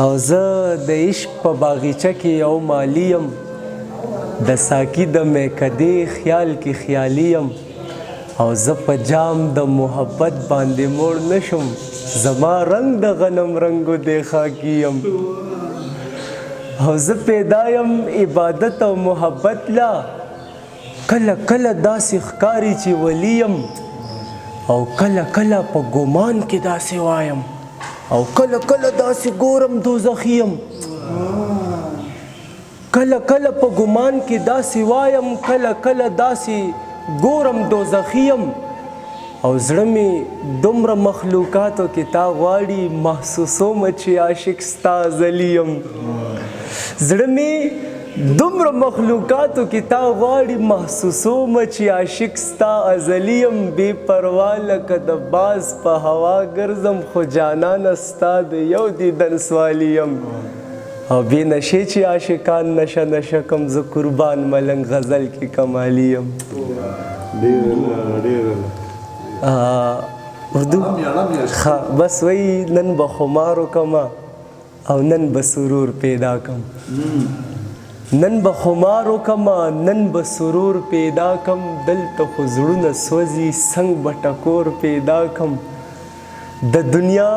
او زه د عشق په باغچه کې یو مالی یم د ساقي د میکدې خیال کې خیالي یم او زه په جام د محبت باندې موړ نشم زما رنگ د غنم رنگو دی خاکی یم او زه پیدا یم عبادت او محبت لا کله کله داسې ښکاري چې ولی یم او کله کله په ګمان کې داسې وایم او کله کله داسې ګورم دوزخي یم کله کله په ګمان کې داسې وایم کله کله داسې ګورم دوزخي یم او زړه مې دومره مخلوقاتو کې تا غواړي محسوسوم چې عاشق ستا ازلي یم زړه مې دومره مخلوقاتو کې تا غواړي محسوسوم چې عاشق ستا ازلي یم بې پروا لکه د باز په هوا ګرځم خو جانانه ستا د یو دیدن سوالي یم او بې نشې چې عاشقان نشه نشه کم زه قربان ملنګ غزل کې کمالي یم اردو بس وایي نن به خمار وکمه او نن به سرور پیدا کم نن به خمار وکمه نن به سرور پیدا کم دلته خو زړونه سوځي څنګ به ټکور پیدا کم د دنیا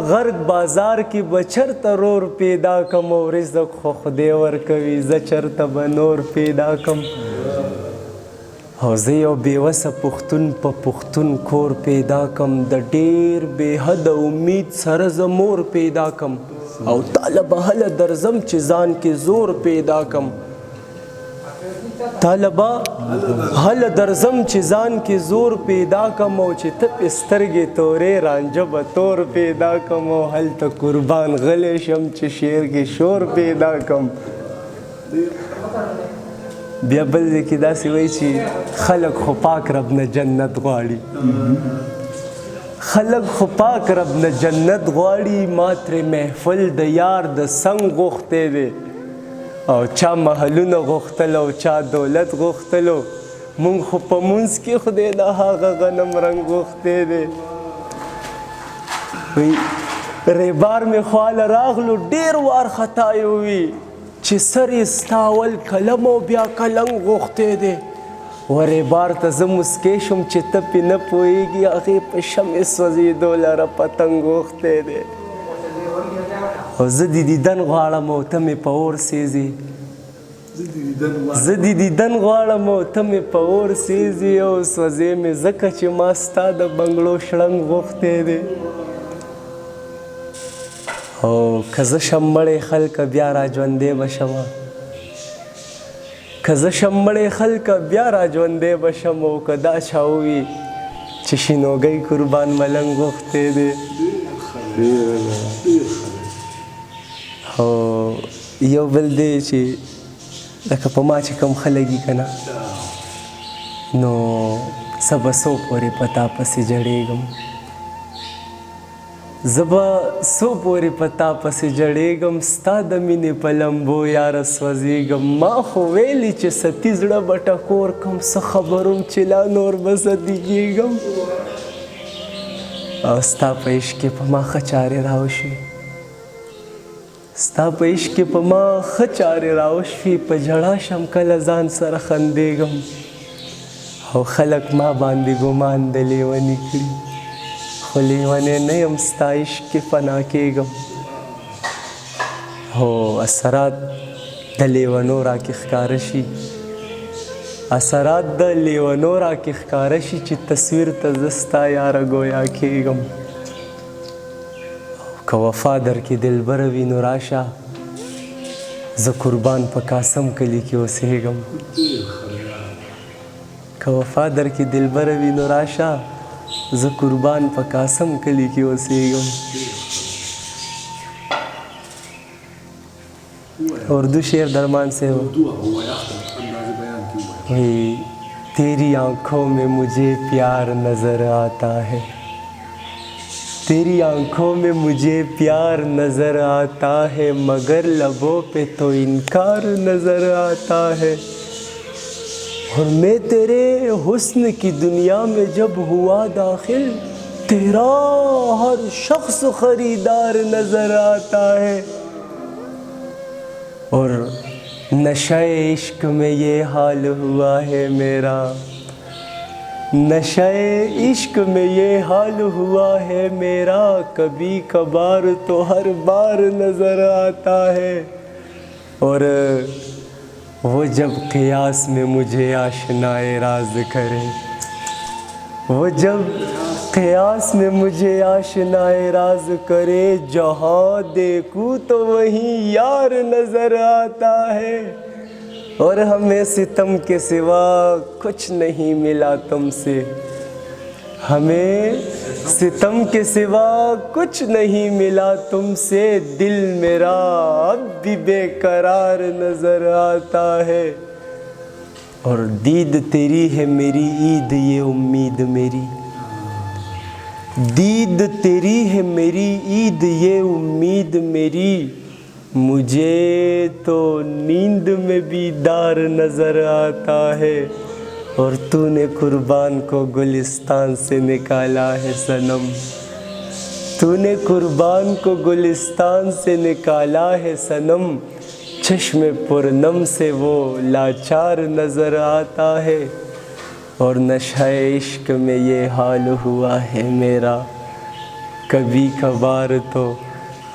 غرق بازار کې به چرته رور پیدا کم او رزق خو خدای ورکوي زه چرته به نور پیدا کم او زه یو بېوسه پښتون په پښتون کور پیدا کم د ډېر بېحده امید سره زه مور پیدا کم او تاله به هله درځم چې ځان کې زور پیدا کم طالبا هله درځم چې ځان کې زور پیدا کم او چې ته پې سترګې تورې رانجه به تور پیدا کم او هلته قربان غلی شم چې شعر کې شور پیدا کم بیا بل ځای کې داسې وایي چې خلک خو پاک رب نه جنت غواړي خلک خو پاک رب نه جنت غواړي ما ترې محفل د یار د څنګ غوښتی دی او چا محلونه غوښتل او چا دولت غوښتلو مونږ خو په مونځ کې خدای د هغه غنم رنګ غوښتی دی ریبار مې خواله راغلو ډېر وارخطا یې وي چې سر یې ستاول قلم او بیا قلم غوښتی دی ورېبار ته زه مسکی شم چې ته پې نه پوهېږي هغې په شمع سوځېدو لره پتنګ غوښتی دی او زه د دیدن غواړم او ته مې په اور سیزې زه د دیدن غواړم او ته مې په اور سیزې او سوځې مې ځکه چې ما ستا د بنګړو شړنګ غوښتی دی او که زه شم مړی خلکه بیا را ژوندی به شمه که زه شم مړی خلکه بیا را ژوندی به شم او که دا چا ووي چې شینوګۍ قربان ملنګ غوښتی دی او یو بل دی چې لکه په ما چې کوم خلک دي که نه نو زه به څو پورې په تا پسې جړېږم زه به څو پورې په تا پسې جړېږم ستا د مینې په لمبو یاره سوځېږم ما خو ویلي چې ستی زړه به ټکور کم څه خبروم چې لا نور به زدي کېږم او ستا په عشق کې په ما ښه چارې راوشوي ستا په عشق کې په ما ښه چارې راوشوي په ژړا شم کله ځان سره خندېږم او خلک ما باندې ګمان د لیوني کړي خو لیونی نه یم ستا عشق کې فنا کېږم هو اثرات د لیونو راکې ښکاره شي اثرات د لیونو راکې ښکاره شي چې تصویر ته زه ستا یاره ګویا کېږم که وفا درکې دلبره وي نو راشه زه قربان په قاسم کلي کې اوسېږم که وفا درکې دلبره وي نو راشه زه قربان په قاسم کلي کې اوسېږم اردو شعر درمان سے ہو تیری آنکھوں میں مجھے پیار نظر آتا ہے تیری آنکھوں میں مجھے پیار نظر آتا ہے مگر لبوں پہ تو انکار نظر آتا ہے اور میں تیرے حسن کی دنیا میں جب ہوا داخل تیرا ہر شخص خریدار نظر آتا ہے और नशे इश्क में ये हाल हुआ है मेरा, नशे इश्क में ये हाल हुआ है मेरा, कभी कभार तो हर बार नज़र आता है। और वो जब क़ियास में मुझे आशनाए राज करे, वो जब क़ियास में मुझे आशनाए राज करे, जहाँ देखूँ तो वहीं यार नज़र आता है। और हमें सितम के सिवा कुछ नहीं मिला तुमसे, हमें सितम के सिवा कुछ नहीं मिला तुमसे, दिल मेरा अब भी बेकरार नज़र आता है। और दीद तेरी है मेरी ईद ये उम्मीद मेरी, दीद तेरी है मेरी ईद ये उम्मीद मेरी, मुझे तो नींद में भी दार नज़र आता है। और तूने कुर्बान को गुलिस्तान से निकाला है सनम, तूने कुर्बान को गुलिस्तान से निकाला है सनम, चश्मे पुरनम से वो लाचार नज़र आता है। और नशे इश्क में ये हाल हुआ है मेरा, कभी कभार तो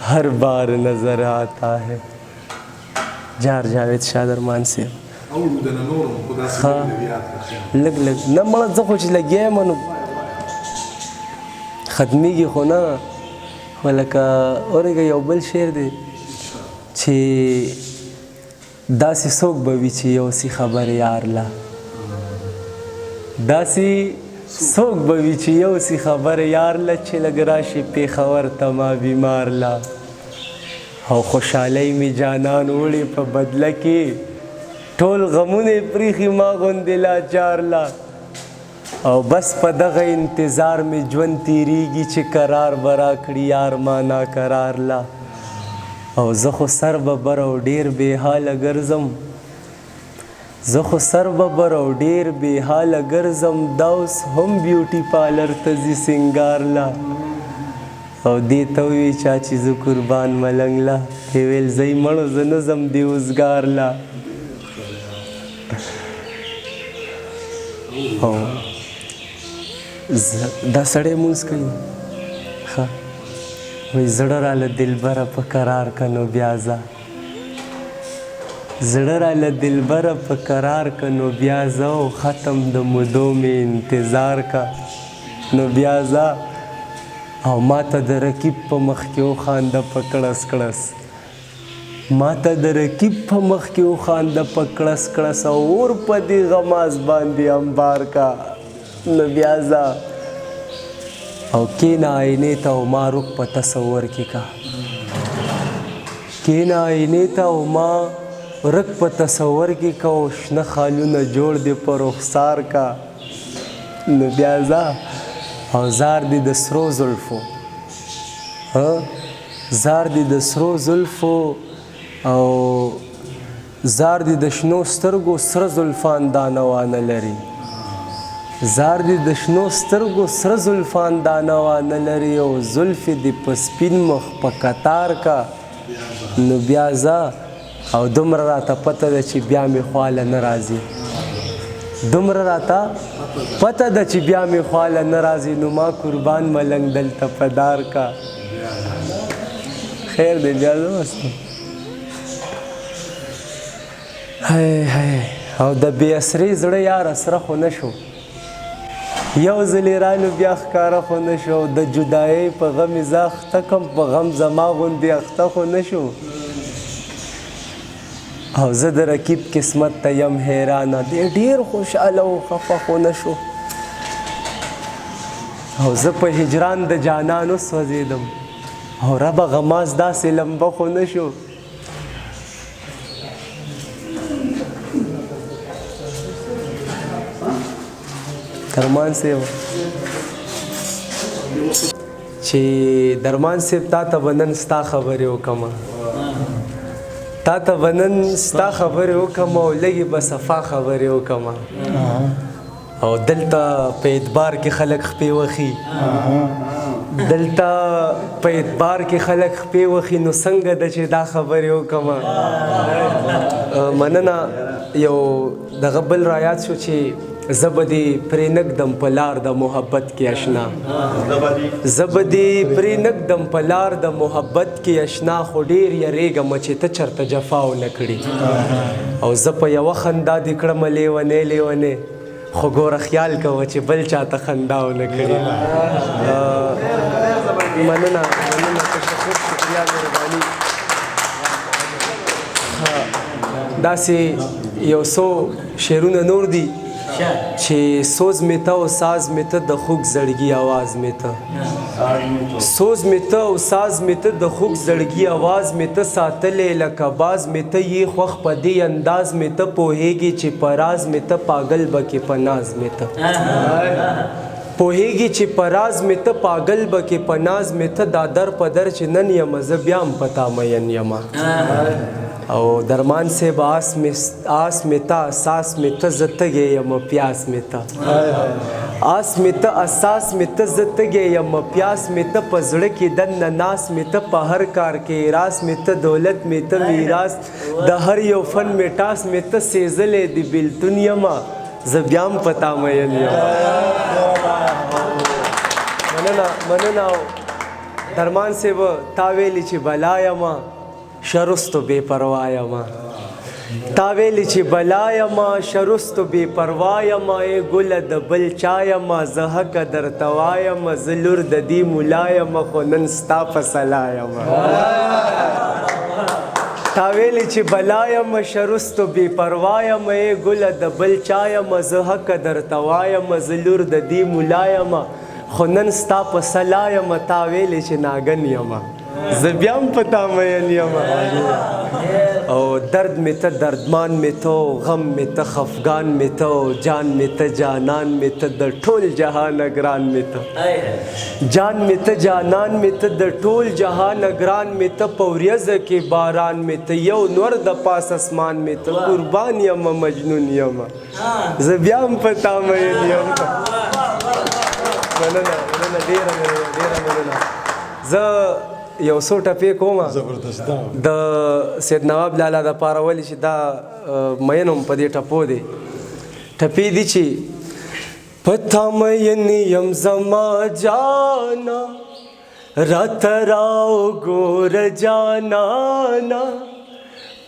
हर बार नज़र आता है। जार जावेद शाह दरमान से हाँ लग न मला ज़ कुछ लगे मनु ख़त्मी की खो ना वलका और यौ बल शेर दे छे दासी सोक बवी छे यौ सी खबर यार ला, दासी सोक बवी छे यौ सी खबर यार ला, छे लग राशि पे खबर तमा बीमार ला। हो खुशाली में जानन ओढ़े पे बदला के, टोल गमुने प्रीखी मागुन दिला चार ला। और बस पदग़ इंतज़ार में ज्वन तीरीगी छे करार बराखड़ी यार माना करार ला। और ज़ख़ो सर बबर और डेर बेहाल गर्ज़म, ज़ख़ो सर बबर और डेर बेहाल गर्ज़म, दाउस हम ब्यूटी पार्लर तजी सिंगार ला। और देता हुई चाची जो कुर्बान मलंगला, फेवेल जई मणो जनजम देवजगार ला। दा सड़े मुस्कई हाँ वही जड़र आल दिल भर करार कनो ब्याजा, जड़र आल दिल भर करार कनो ब्याजा, ख़त्म द मुदो में इंतज़ार का नो ब्याजा। और माता द रकीब प मख के खान द पकड़स कड़स, माता द रकीब प मख के खान द पकड़स कड़स, और पदी गमाज बांधी अंबार का न ब्याजा। और के ना आईने था मारुक प तसव्वुर की का, के ना आईने था माँ रक प तसव्वुर की का, न खालू न जोड़ दे पर रुखसार का न ब्याजा। और जार दी दसरो जुल्फो हाँ जार दी दसरो जुल्फो, और जार दी दशनो स्तरगो सर जुल्फान दानवान लरी, जार दी दशनो स्तरगो सर जुल्फान दानवान लरी। और जुल्फ़ दी पस्पिन मख प कतार का न ब्याजा। और दुमर राता पता द ची ब्या में ख्वाला नाराज़ी, दुमर राता पता द ची ब्या में ख्वाला नाराज़ी, नुमा कुर्बान मलंग दल तपदार का। खैर दे ब्याजा मस्त हाय हाय। और द बेअसरी जड़े यार असरा खो नशो, यौ ज़ली रानू ब्या ख़कारा खो नशो, द जुदाई प गम इज़ाख़ तकम प गम ज़मा गुंदी अख़्ता खो नशो। और ज़ द रकीब किस्मत तयम हैराना, दे ढेर खुशहाल व खफ़ा खो नशो। और ज़ प हिजरान द जानान वज़ेदम, और रब गमाज़ दा से लंबा खो नशो। दरमान से चे दरमान से ता तबनन स्ता खबर हो कमा, ता तबनन स्ता खबर हो कमा, लगी बसफ़ा खबर हो कमा। और दलता पे एतबार के खलक पे वखी, دلته په اعتبار کې خلک خپې وخي نو څنګه ده چې دا خبرې وکړمه مننه یو دغه بل رایاد شو چې زه به دې پرېنږدم په لار د محبت کې اشنا زه به دې پرېنږدم په لار د محبت کې اشنا خو ډېر یریږم چې ته چېرته جفا ونه کړي او زه په یوه خندا دې کړمه لیونی لیونی خو ګوره خیال کوه چې بل چاته خندا ونه کړي مننه تشکر شکریه مهرباني داسې یو څو شعرونه نور دي چې سوز می ته او ساز می ته د خوږ زړګي آواز می ته سوز می ته او ساز می ته د خوږ زړګي آواز می ته ساتلې لکه باز می ته یې خوښ په دې انداز می ته پوهېږي چې په راز می ته پاگل بکې په ناز می ته پوهېږي چې په راز می ته پاگل بکې په ناز می ته دا در په در چې نن یم زه بیا هم په تا مین یمه او درمان صاحب آس میں تا اساس میں تا زتگے یم پیاس میں تا آس میں تا اساس میں تا زتگے یم پیاس میں تا پزړه کې دن ناس میں تا په هر کار کې راس میں تا دولت میں تا میراث د هر یو فن میں ټاس میں تا سیزلې دی بیلتون یما زبیام پتا مین یم مننه درمان صاحب تا ویلی چې بلا یما شرستو بے پروایما تا ویلی چې بلایما شرستو بے پروایما ای ګل د بل چایما زه حق درته وایما زه لور د دې ملایما خو نن ستا په سلایما تا ویلی چې بلایما شرستو بے پروایما ای ګل د بل چایما زه حق درته وایما زه لور د دې ملایما خو نن ستا په سلایما تا ویلی چې ناګن یما زه بیا هم په تا مین یم او درد می ته دردمان می ته غم می ته خفګان می ته جان می ته جانان می ته د ټول جهان ګران می ته جان می ته جانان می ته د ټول جهان ګران می ته په وریځه کې باران می ته یو نور د پاس اسمان می ته قربان یم مجنون یم زه بیا هم په تا مین یم مننه ډېره مننه زه یو څو ټپې کوم د سید نواب لالا د پاره ولې چې دا مین هم په دې ټپو دی ټپې دي چې پتا مین یم زما جانا راته راوګور جانانا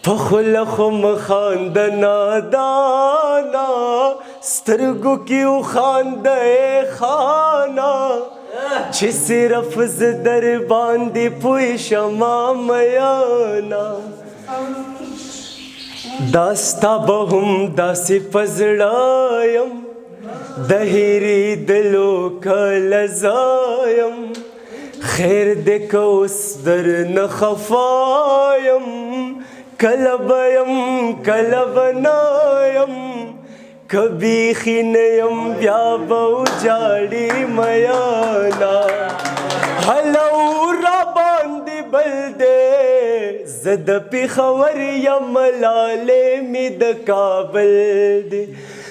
په خوله خو مخاند نادانا سترګو کې وخانده خانا چې صرف زه در باندې پوه شما میانا دا ستا به هم داسې په زړه یم د هېرېدلو کله ځایم خیر دې که اوس درنه خفا یم کله به یم کله به نه یم که بیخي نه یم بیا به وجاړي میانا هلو را باندې بل دی زه د پېښور یم لالې مې د کابل دی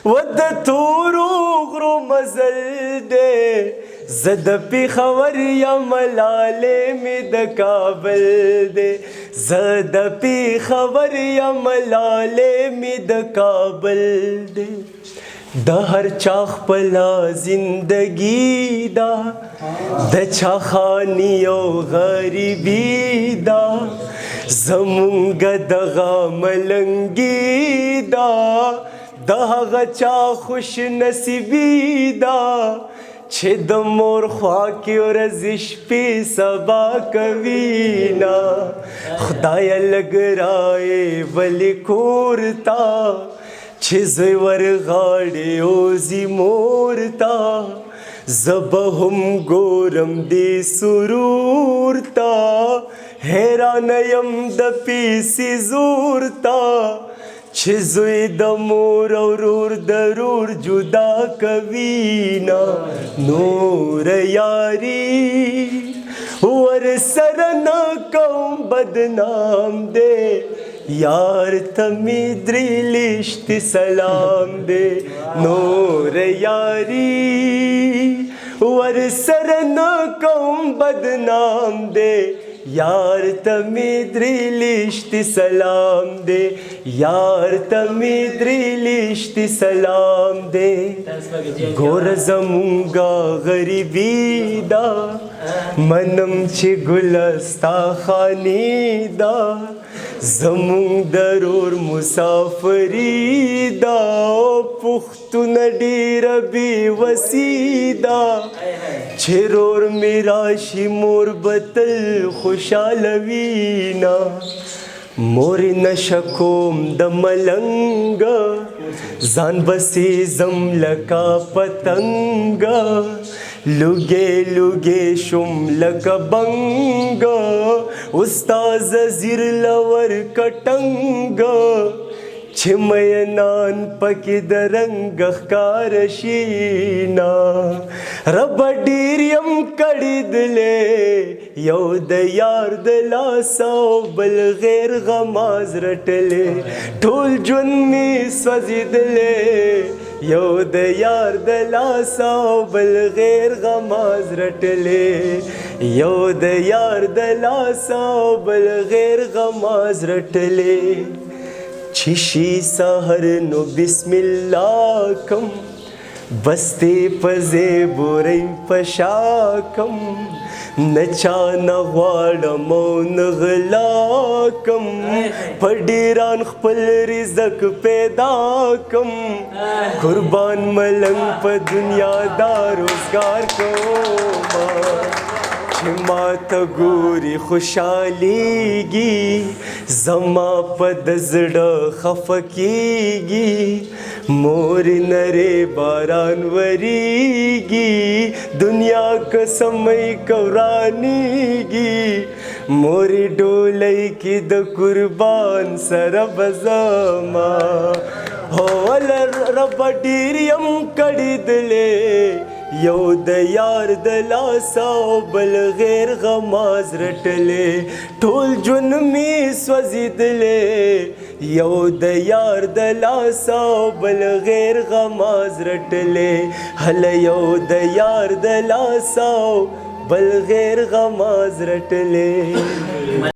و د تورو غرو مزل دی زه د پېښور یم لالې مې د کابل دی زه د پېښور یم لالې مې د کابل دی د هر چا خپله زندګي ده د چا خاني او غریبي ده زمونږ دغه ملنګي ده د هغه چا خوش نصیبي ده چې د مور خوا کې ورځې شپې سبا کوي نه خدایه لږ رایې ولې کور ته چې زه ورغاړې اوزي مور ته زه به هم ګورم دې سرور ته حیرانه یم د پیسې زور ته چې زوی د مور او ورور ضرور جدا کوي نه نور یاري ورسره نه کوم بدنام دی یار ته مې درې لشتې سلام دی نور یاري ور سره نه کوم بدنام دی یار ته مې درې لیشتې سلام دی یار ته مې درې لیشتې سلام دی ګوره زمونږه غریبي ده منم چې ګله ستا خاني ده زمونږ د رور مسافري ده پښتونه ډېره بېوسي ده چې رور مې راشي مور به تل خوشحاله وي نه مورې نشه کوم د ملنګه ځان بسې ځم لکه پتنګه لوګې لوګې شوم لکه بنګه استاز زیر لور کټنګه چې مینان پکې د رنګ ښکاره شي نه رب ډېر یم کړي دلې یو د یار د لاسه او بل غیر غماز رټلې ټول ژوند مې سوځېدلې یو د یار د لاسه او بل غیر غماز رټلې یو د یار د لاسه او بل غیر غماز رټلې چې شي سحر نو بسم الله کم بستې په زیبورۍ په شا کم نه چا نه غواړم او نه غلا کم په ډیران خپل رزق پیدا کم قربان ملنګ په دنیا دا روزګار کوما چې ما ته ګوري خوشحالیږي زما په د زړه خفه کېږي مورې نرې باران وریږي دنیا قسمۍ کورانیږي مورې ډولۍ کې د قربان سره به زما هو رب ډېر یم کړي دلې یو د یار د لاسه او بل غیر غماز رټلې ټول ژوند مې سوځېدلې یو د یار د لاسه او بل غیر غماز رټلې هله یو د یار د لاسه او بل غیر غماز رټلې